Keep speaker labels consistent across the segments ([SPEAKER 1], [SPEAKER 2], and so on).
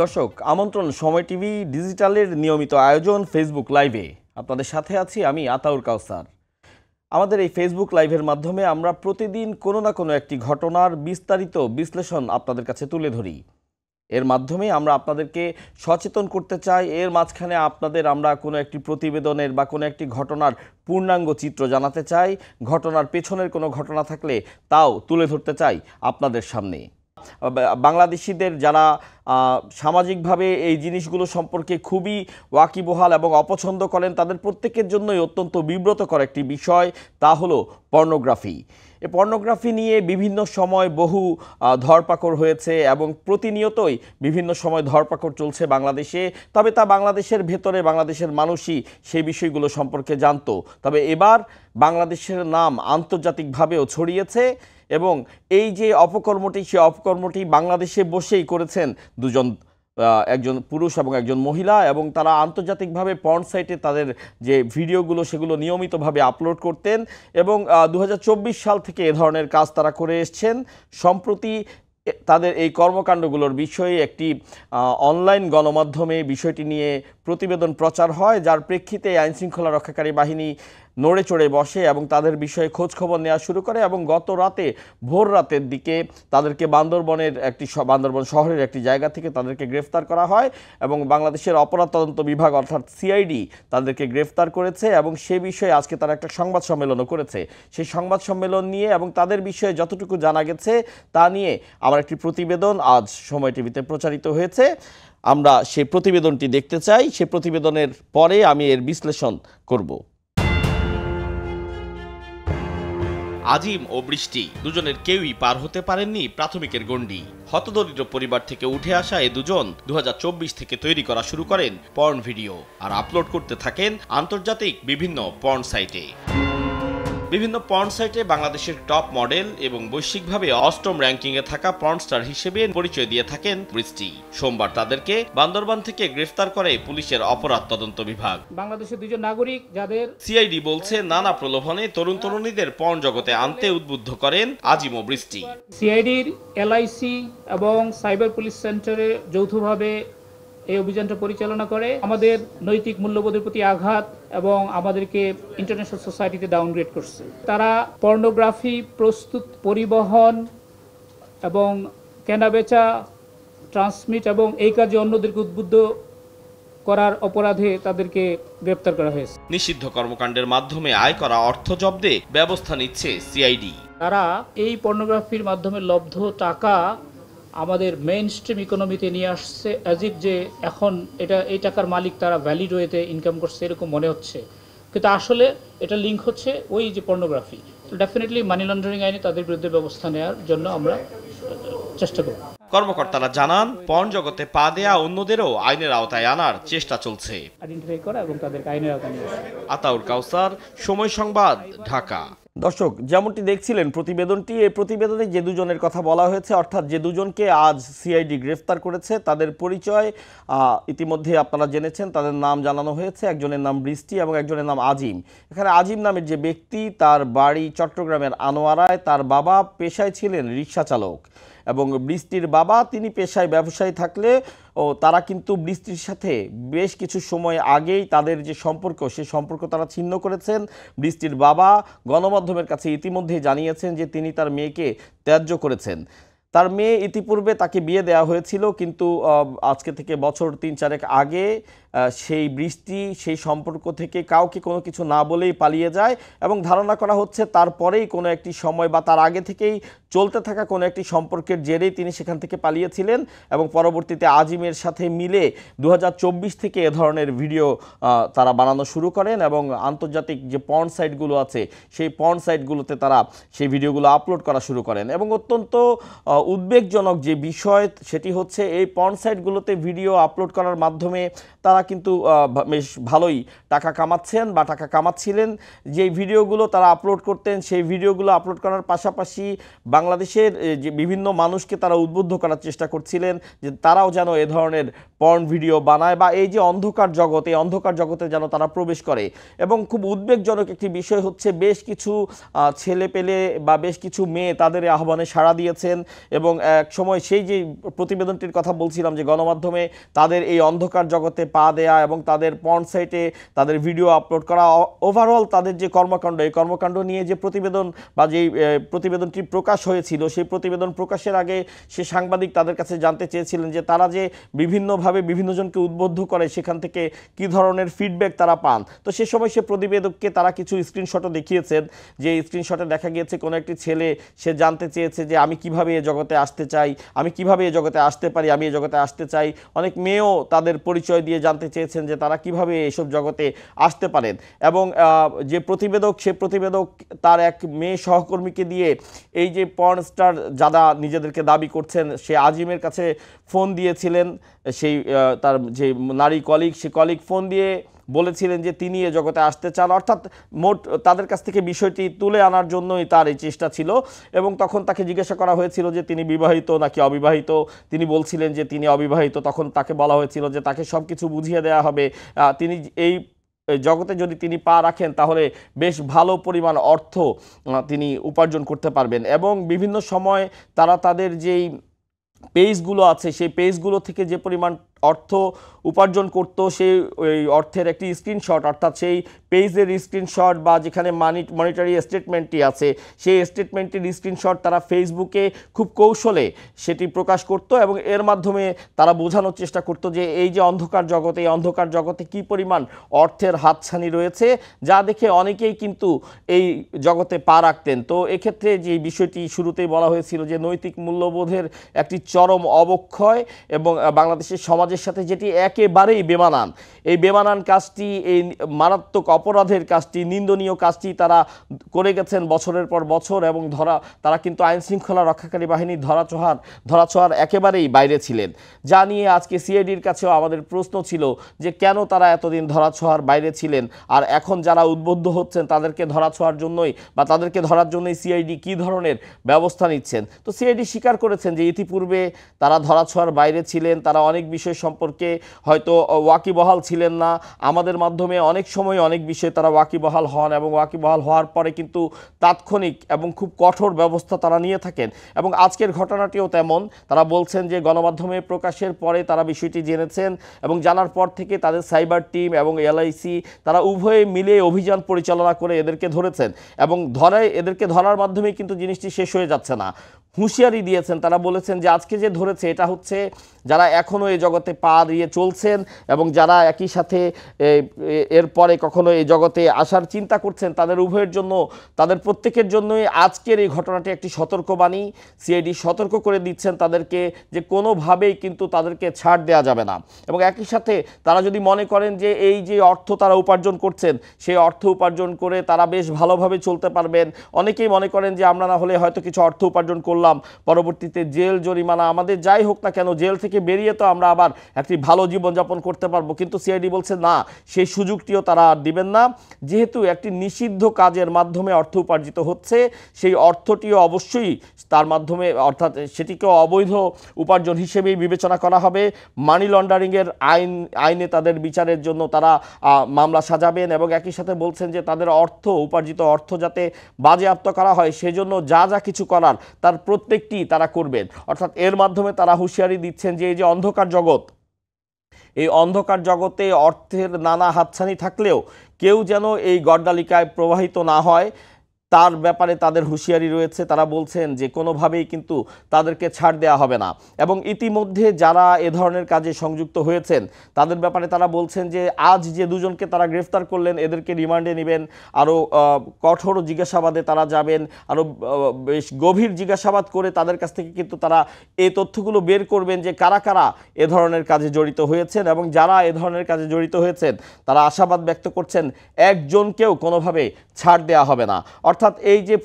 [SPEAKER 1] দর্শক আমন্ত্রণ সময় টিভি ডিজিটালের নিয়মিত আয়োজন ফেসবুক লাইভে আপনাদের সাথে আছি আমি আতাউর কাউসার। আমাদের এই ফেসবুক লাইভের মাধ্যমে আমরা প্রতিদিন কোনো না কোনো একটি ঘটনার বিস্তারিত বিশ্লেষণ আপনাদের কাছে তুলে ধরি। এর মাধ্যমে আমরা আপনাদেরকে সচেতন করতে চাই। এর মাঝখানে আপনাদের আমরা কোনো একটি প্রতিবেদনের বা কোনো একটি ঘটনার পূর্ণাঙ্গ চিত্র জানাতে চাই। ঘটনার পেছনের কোনো ঘটনা থাকলে তাও তুলে ধরতে চাই আপনাদের সামনে। বাংলাদেশিদের যারা সামাজিকভাবে এই জিনিসগুলো সম্পর্কে খুবই ওয়াকিবহাল এবং অপছন্দ করেন, তাদের প্রত্যেকের জন্যই অত্যন্ত বিব্রতকর একটি বিষয়, তা হলো পর্নোগ্রাফি। এই পর্নোগ্রাফি নিয়ে বিভিন্ন সময় বহু ধরপাকড় হয়েছে এবং প্রতিনিয়তই বিভিন্ন সময় ধরপাকড় চলছে বাংলাদেশে। তবে তা বাংলাদেশের ভেতরে বাংলাদেশের মানুষই সেই বিষয়গুলো সম্পর্কে জানতো। তবে এবার বাংলাদেশের নাম আন্তর্জাতিকভাবেও ছড়িয়েছে এবং এই যে অপকর্মটি, সে অপকর্মটি বাংলাদেশে বসেই করেছেন দুজন, একজন পুরুষ এবং একজন মহিলা, এবং তারা আন্তর্জাতিকভাবে পর্ন সাইটে তাদের যে ভিডিওগুলো সেগুলো নিয়মিতভাবে আপলোড করতেন এবং 2024 সাল থেকে এ ধরনের কাজ তারা করে এসছেন। সম্প্রতি তাদের এই কর্মকাণ্ডগুলোর বিষয়ে একটি অনলাইন গণমাধ্যমে বিষয়টি নিয়ে প্রতিবেদন প্রচার হয়, যার প্রেক্ষিতে আইনশৃঙ্খলা রক্ষাকারী বাহিনী নড়ে চড়ে বসে এবং তাদের বিষয়ে খোঁজখবর নেওয়া শুরু করে এবং গত রাতে ভোর রাতের দিকে তাদেরকে বান্দরবন শহরের একটি জায়গা থেকে তাদেরকে গ্রেফতার করা হয় এবং বাংলাদেশের অপরাধ তদন্ত বিভাগ অর্থাৎ সিআইডি তাদেরকে গ্রেফতার করেছে এবং সে বিষয়ে আজকে তারা একটা সংবাদ সম্মেলনও করেছে। সেই সংবাদ সম্মেলন নিয়ে এবং তাদের বিষয়ে যতটুকু জানা গেছে তা নিয়ে আমার একটি প্রতিবেদন আজ সময় টিভিতে প্রচারিত হয়েছে। আমরা সেই প্রতিবেদনটি দেখতে চাই। সে প্রতিবেদনের পরে আমি এর বিশ্লেষণ করব।
[SPEAKER 2] আজিম ও বৃষ্টি দুজনের কেউই পার হতে পারেননি প্রাথমিকের গণ্ডি। হতদরিদ্র পরিবার থেকে উঠে আসা এ দুজন 2024 থেকে তৈরি করা শুরু করেন পর্ন ভিডিও আর আপলোড করতে থাকেন আন্তর্জাতিক বিভিন্ন পর্ন সাইটে। বিভিন্ন পর্ন সাইটে বাংলাদেশের টপ মডেল এবং বৈশ্বিকভাবে অষ্টম র্যাঙ্কিংয়ে থাকা পর্ন স্টার হিসেবে পরিচয় দিয়ে থাকেন বৃষ্টি। সোমবার তাদেরকে বান্দরবান থেকে গ্রেফতার করে পুলিশের অপরাধ তদন্ত বিভাগ।
[SPEAKER 3] বাংলাদেশের দুজন নাগরিক যাদের
[SPEAKER 2] সিআইডি বলছে নানা প্রলোভনে তরুণ তরুণীদের পর্ন জগতে আনতে উদ্বুদ্ধ করেন আজিম ও বৃষ্টি।
[SPEAKER 3] সিআইডির এলআইসি এবং সাইবার পুলিশ সেন্টারে যৌথভাবে এই অভিযানটা পরিচালনা করে আমাদের নৈতিক মূল্যবোধের প্রতি আঘাত এবং আমাদেরকে ইন্টারন্যাশনাল সোসাইটিতে ডাউনগ্রেড করছে। তারা পর্নোগ্রাফি প্রস্তুত, পরিবহন এবং কেনাবেচা, ট্রান্সমিট এবং এই কাজে অন্যদেরকে উদ্বুদ্ধ করার অপরাধে তাদেরকে গ্রেপ্তার করা হয়েছে।
[SPEAKER 2] নিষিদ্ধ কর্মকাণ্ডের মাধ্যমে আয় করা অর্থ জব্দে ব্যবস্থা নিচ্ছে সিআইডি।
[SPEAKER 3] তারা এই পর্নোগ্রাফির মাধ্যমে লব্ধ টাকা আমাদের মেইন স্ট্রিম ইকোনমিতে নিয়ে আসছে, অ্যাজ ইফ যে এখন এই টাকার মালিক তারা ভ্যালিড ওয়েতে ইনকাম করছে এরকম মনে হচ্ছে, কিন্তু আসলে এটা লিঙ্ক হচ্ছে ওই যে পর্নোগ্রাফি। তো ডেফিনেটলি মানি লন্ডারিং আইনে তাদের বিরুদ্ধে ব্যবস্থা নেওয়ার জন্য আমরা চেষ্টা করব।
[SPEAKER 2] কর্মকর্তারা জানান পর্ন জগতে পা দেয়া অন্যদেরও আইনের আওতায় আনার চেষ্টা চলছে।
[SPEAKER 3] আইডেন্টিফাই করা এবং তাদেরকে আইনের আওতায় নিয়ে আসা।
[SPEAKER 2] আতাউর কাউসার, সময় সংবাদ, ঢাকা।
[SPEAKER 1] দর্শক যেমনটি দেখছিলেন প্রতিবেদনটি, এই প্রতিবেদনে যে দুজনের কথা বলা হয়েছে, অর্থাৎ যে দুজনকে আজ সিআইডি গ্রেফতার করেছে, তাদের পরিচয় ইতিমধ্যে আপনারা জেনেছেন। তাদের নাম জানানো হয়েছে, একজনের নাম বৃষ্টি এবং একজনের নাম আজিম। এখানে আজিম নামের যে ব্যক্তি, তার বাড়ি চট্টগ্রামের আনোয়ারায়। তার বাবা পেশায় ছিলেন রিক্সা চালক এবং বৃষ্টির বাবা তিনি পেশায় ব্যবসায়ী থাকলে তারা কিন্তু বৃষ্টির সাথে বেশ কিছু সময় আগেই তাদের যে সম্পর্ক, সেই সম্পর্ক তারা ছিন্ন করেছেন। বৃষ্টির বাবা গণমাধ্যমের কাছে ইতিমধ্যেই জানিয়েছেন যে তিনি তার মেয়েকে ত্যায্য করেছেন। তার মেয়ে ইতিপূর্বে তাকে বিয়ে দেওয়া হয়েছিল, কিন্তু আজকে থেকে বছর 3-4 আগে সেই বৃষ্টি সেই সম্পর্ক থেকে কাউকে কোনো কিছু না বলেই পালিয়ে যায় এবং ধারণা করা হচ্ছে তারপরেই কোনো একটি সময় বা তার আগে থেকেই চলতে থাকা কোনো একটি সম্পর্কের জেরেই তিনি সেখান থেকে পালিয়েছিলেন এবং পরবর্তীতে আজিমের সাথে মিলে 2024 থেকে এ ধরনের ভিডিও তারা বানানো শুরু করেন এবং আন্তর্জাতিক যে পর্ন সাইটগুলো আছে সেই পর্ন সাইটগুলোতে তারা সেই ভিডিওগুলো আপলোড করা শুরু করেন। এবং অত্যন্ত উদ্বেগজনক যে বিষয় সেটি হচ্ছে এই পর্ন সাইটগুলোতে ভিডিও আপলোড করার মাধ্যমে তারা কিন্তু বেশ ভালোই টাকা কামাচ্ছেন বা টাকা কামাচ্ছিলেন। যে ভিডিওগুলো তারা আপলোড করতেন সেই ভিডিওগুলো আপলোড করার পাশাপাশি বাংলাদেশের যে বিভিন্ন মানুষকে তারা উদ্বুদ্ধ করার চেষ্টা করছিলেন যে তারাও যেন এ ধরনের পর্ন ভিডিও বানায় বা এই যে অন্ধকার জগৎ, এই অন্ধকার জগতে যেন তারা প্রবেশ করে। এবং খুব উদ্বেগজনক একটি বিষয় হচ্ছে বেশ কিছু ছেলে পেলে বা বেশ কিছু মেয়ে তাদের আহ্বানে সাড়া দিয়েছেন এবং এক সময় সেই যে প্রতিবেদনটির কথা বলছিলাম যে গণমাধ্যমে তাদের এই অন্ধকার জগতে পা দেয়া এবং তাদের পর্ন সাইটে তাদের ভিডিও আপলোড করা, ওভারঅল তাদের যে কর্মকাণ্ড, এই কর্মকাণ্ড নিয়ে যে প্রতিবেদন বা যেই প্রতিবেদনটি প্রকাশ হয়েছিল, সেই প্রতিবেদন প্রকাশের আগে সে সাংবাদিক তাদের কাছে জানতে চেয়েছিলেন যে তারা যে বিভিন্নভাবে বিভিন্নজনকে উদ্বুদ্ধ করে সেখান থেকে কী ধরনের ফিডব্যাক তারা পান। তো সে সময় সে প্রতিবেদককে তারা কিছু স্ক্রিনশটও দেখিয়েছেন, যে স্ক্রিনশটে দেখা গিয়েছে কোনো একটি ছেলে সে জানতে চেয়েছে যে আমি কিভাবে এ জগতে আসতে চাই, আমি কিভাবে এ জগতে আসতে পারি, আমি এ জগতে আসতে চাই। অনেক মেয়েও তাদের পরিচয় দিয়ে জানতে চেয়েছেন যে তারা কিভাবে এসব জগতে আসতে পারেন। এবং যে প্রতিবেদক, সে প্রতিবেদক তার এক মেয়ে সহকর্মীকে দিয়ে এই যে পর্ন স্টার যারা নিজেদেরকে দাবি করছেন, সে আজিমের কাছে ফোন দিয়েছিলেন। সেই তার যে নারী কলিগ, সে কলিগ ফোন দিয়ে বলেছিলেন যে তিনি এ জগতে আসতে চান, অর্থাৎ মোট তাদের কাছ থেকে বিষয়টি তুলে আনার জন্যই তার এই চেষ্টা ছিল। এবং তখন তাকে জিজ্ঞাসা করা হয়েছিল যে তিনি বিবাহিত নাকি অবিবাহিত। তিনি বলছিলেন যে তিনি অবিবাহিত। তখন তাকে বলা হয়েছিল যে তাকে সব কিছু বুঝিয়ে দেওয়া হবে, তিনি এই জগতে যদি তিনি পা রাখেন তাহলে বেশ ভালো পরিমাণ অর্থ তিনি উপার্জন করতে পারবেন। এবং বিভিন্ন সময় তারা তাদের যেই পেজগুলো আছে, সেই পেজগুলো থেকে যে পরিমাণ অর্থ উপার্জন করত, সেই ওই অর্থের একটি স্ক্রিনশট, অর্থাৎ সেই পেজের স্ক্রিনশট বা যেখানে মনিটারি স্টেটমেন্টটি আছে, সেই স্টেটমেন্টের স্ক্রিনশট তারা ফেসবুকে খুব কৌশলে সেটি প্রকাশ করত এবং এর মাধ্যমে তারা বোঝানোর চেষ্টা করত যে এই যে অন্ধকার জগতে, এই অন্ধকার জগতে কী পরিমাণ অর্থের হাতছানি রয়েছে, যা দেখে অনেকেই কিন্তু এই জগতে পা রাখতেন। তো এক্ষেত্রে যে বিষয়টি শুরুতেই বলা হয়েছিল যে নৈতিক মূল্যবোধের একটি চরম অবক্ষয় এবং বাংলাদেশের সমাজের সাথে যেটি একেবারেই বেমানান, এই বেমানান কাজটি, এই মারাত্মক অপরাধের কাজটি, নিন্দনীয় কাজটি তারা করে গেছেন বছরের পর বছর। এবং তারা কিন্তু আইন শৃঙ্খলা রক্ষাকারী বাহিনীর ধরাছোঁয়ার একেবারেই বাইরে ছিলেন, যা নিয়ে আজকে সিআইডির কাছেও আমাদের প্রশ্ন ছিল যে কেন তারা এতদিন ধরাছোঁয়ার বাইরে ছিলেন, আর এখন যারা উদ্বুদ্ধ হচ্ছেন তাদেরকে ধরাছোঁয়ার জন্যই বা তাদেরকে ধরার জন্যই সিআইডি কী ধরনের ব্যবস্থা নিচ্ছেন। তো সিআইডি স্বীকার করেছেন যে ইতিপূর্বে তারা ধরাছোঁয়ার বাইরে ছিলেন, তারা অনেক বিষয় সম্পর্কে হয়তো ওয়াকিবহাল ছিলেন না। আমাদের মাধ্যমে অনেক সময় অনেক বিষয়ে তারা ওয়াকিবহাল হন এবং ওয়াকিবহাল হওয়ার পরে কিন্তু তাৎক্ষণিক এবং খুব কঠোর ব্যবস্থা তারা নিয়ে থাকেন। এবং আজকের ঘটনাটিও তেমন। তারা বলছেন যে গণমাধ্যমে প্রকাশের পরে তারা বিষয়টি জেনেছেন এবং জানার পর থেকে তাদের সাইবার টিম এবং এলআইসি তারা উভয়ে মিলে অভিযান পরিচালনা করে এদেরকে ধরেছেন। এবং এদেরকে ধরার মাধ্যমে কিন্তু জিনিসটি শেষ হয়ে যাচ্ছে না, হুঁশিয়ারি দিয়েছেন। তারা বলেছেন যে আজকে যে ধরেছে এটা হচ্ছে যারা এখনও এই জগতে পা দিয়ে চলছেন এবং যারা একই সাথে এরপরে কখনো এই জগতে আসার চিন্তা করছেন, তাদের উভয়ের জন্য, তাদের প্রত্যেকের জন্যই আজকের এই ঘটনাটি একটি সতর্কবাণী। সিআইডি সতর্ক করে দিচ্ছেন তাদেরকে যে কোনোভাবেই কিন্তু তাদেরকে ছাড় দেওয়া যাবে না। এবং একই সাথে তারা যদি মনে করেন যে এই যে অর্থ তারা উপার্জন করছেন, সেই অর্থ উপার্জন করে তারা বেশ ভালোভাবে চলতে পারবেন। অনেকেই মনে করেন যে আমরা না হলে হয়তো কিছু অর্থ উপার্জন করলাম, পরবর্তীতে জেল জরিমানা আমাদের যাই হোক না কেন, জেল থেকে বেরিয়ে তো আমরা আবার একটি ভালো জীবনযাপন করতে পারবো। কিন্তু সিআইডি বলছে না, সেই সুযোগটিও তারা আর দিবেন না। যেহেতু একটি নিষিদ্ধ কাজের মাধ্যমে অর্থ উপার্জিত হচ্ছে, সেই অর্থটিও অবশ্যই তার মাধ্যমে, অর্থাৎ সেটিকেও অবৈধ উপার্জন হিসেবেই বিবেচনা করা হবে। মানি লন্ডারিংয়ের আইনে তাদের বিচারের জন্য তারা মামলা সাজাবেন এবং একই সাথে বলছেন যে তাদের উপার্জিত অর্থ যাতে বাজেয়াপ্ত করা হয় সেজন্য যা যা কিছু করার তার প্রত্যেকটি তারা করবেন। অর্থাৎ এর মাধ্যমে তারা হুঁশিয়ারি দিচ্ছেন যে এই যে অন্ধকার জগৎ, এই অন্ধকার জগতে অর্থের নানা হাতছানি থাকলেও কেউ যেন এই গড্ডালিকায় প্রবাহিত না হয়, তার ব্যাপারে তাদের হুঁশিয়ারি রয়েছে। তারা বলছেন যে কোনোভাবেই কিন্তু তাদেরকে ছাড় দেওয়া হবে না। এবং ইতিমধ্যে যারা এ ধরনের কাজে সংযুক্ত হয়েছেন তাদের ব্যাপারে তারা বলছেন যে আজ যে দুজনকে তারা গ্রেফতার করলেন, এদেরকে রিমান্ডে নেবেন, আরও কঠোর জিজ্ঞাসাবাদে তারা যাবেন, আরও বেশ গভীর জিজ্ঞাসাবাদ করে তাদের কাছ থেকে কিন্তু তারা এই তথ্যগুলো বের করবেন যে কারা কারা এ ধরনের কাজে জড়িত হয়েছেন। এবং যারা এ ধরনের কাজে জড়িত হয়েছেন তারা আশাবাদ ব্যক্ত করছেন একজনকেও কোনোভাবে ছাড় দেওয়া হবে না। অর্থাৎ অর্থাৎ এই যে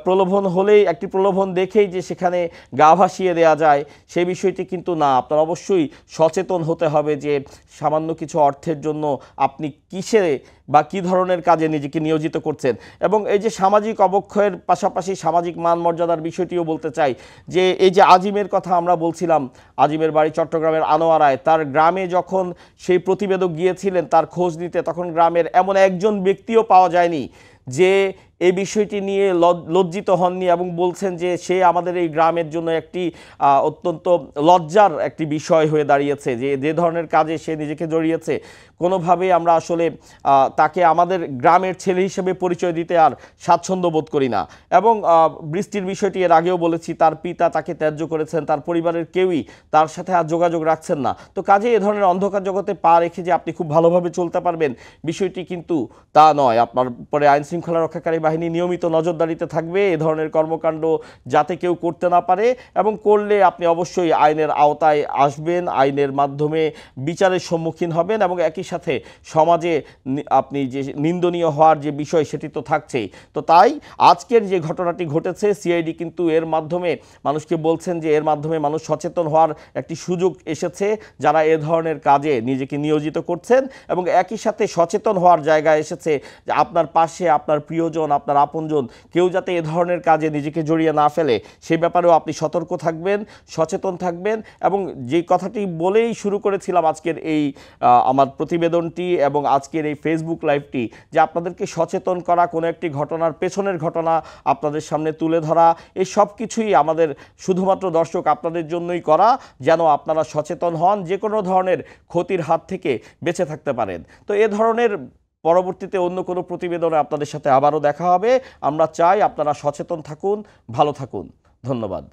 [SPEAKER 1] প্রলোভন হলেই একটি প্রলোভন দেখেই যে সেখানে গা ভাসিয়ে দেওয়া যায় সেই বিষয়টি কিন্তু না। আপনার অবশ্যই সচেতন হতে হবে যে সামান্য কিছু অর্থের জন্য আপনি কিসে বা কী ধরনের কাজে নিজেকে নিয়োজিত করছেন। এবং এই যে সামাজিক অবক্ষয়ের পাশাপাশি সামাজিক মান মর্যাদার বিষয়টিও বলতে চাই যে এই যে আজিমের কথা আমরা বলছিলাম, আজিমের বাড়ি চট্টগ্রামের আনোয়ারায়, তার গ্রামে যখন সেই প্রতিবেদক গিয়েছিলেন তার খোঁজ নিতে, তখন গ্রামের এমন একজন ব্যক্তিও পাওয়া যায়নি যে এই বিষয়টি নিয়ে লজ্জিত হননি এবং বলছেন যে সে আমাদের এই গ্রামের জন্য একটি অত্যন্ত লজ্জার একটি বিষয় হয়ে দাঁড়িয়েছে, যে ধরনের কাজে সে নিজেকে জড়িয়েছে কোনোভাবেই আমরা আসলে তাকে আমাদের গ্রামের ছেলে হিসেবে পরিচয় দিতে আর স্বাচ্ছন্দ্য বোধ করি না। এবং বৃষ্টির বিষয়টি এর আগেও বলেছি, তার পিতা তাকে ত্যায্য করেছেন, তার পরিবারের কেউই তার সাথে আর যোগাযোগ রাখছেন না। তো কাজে এ ধরনের অন্ধকার জগতে পা রেখে যে আপনি খুব ভালোভাবে চলতে পারবেন বিষয়টি কিন্তু তা নয়। আপনার পরে আইন শৃঙ্খলা রক্ষাকারী বাহিনী নিয়মিত নজরদারিতে থাকবে এ ধরনের কর্মকাণ্ড যাতে কেউ করতে না পারে, এবং করলে আপনি অবশ্যই আইনের আওতায় আসবেন, আইনের মাধ্যমে বিচারের সম্মুখীন হবেন, এবং একই সাথে সমাজে আপনি যে নিন্দনীয় হওয়ার যে বিষয় সেটি তো থাকছেই। তো তাই আজকের যে ঘটনাটি ঘটেছে, সিআইডি কিন্তু এর মাধ্যমে মানুষকে বলছেন যে এর মাধ্যমে মানুষ সচেতন হওয়ার একটি সুযোগ এসেছে যারা এ ধরনের কাজে নিজেকে নিয়োজিত করছেন, এবং একই সাথে সচেতন হওয়ার জায়গায় এসেছে যে আপনার পাশে আপনার প্রিয়জন, আপনার আপনজন কেউ যাতে এ ধরনের কাজে নিজেকে জড়িয়ে না ফেলে সে ব্যাপারেও আপনি সতর্ক থাকবেন, সচেতন থাকবেন। এবং যে কথাটি বলেই শুরু করেছিলাম আজকের এই আমার প্রতিবেদনটি এবং আজকের এই ফেসবুক লাইভটি, যে আপনাদেরকে সচেতন করা, কোনো একটি ঘটনার পেছনের ঘটনা আপনাদের সামনে তুলে ধরা, এই সব কিছুই আমাদের শুধুমাত্র দর্শক আপনাদের জন্যই করা, যেন আপনারা সচেতন হন, যে কোনো ধরনের ক্ষতির হাত থেকে বেঁচে থাকতে পারেন। তো এ ধরনের পরবর্তীতে অন্য কোনো প্রতিবেদনে আপনাদের সাথে আবারও দেখা হবে। আমরা চাই আপনারা সচেতন থাকুন, ভালো থাকুন। ধন্যবাদ।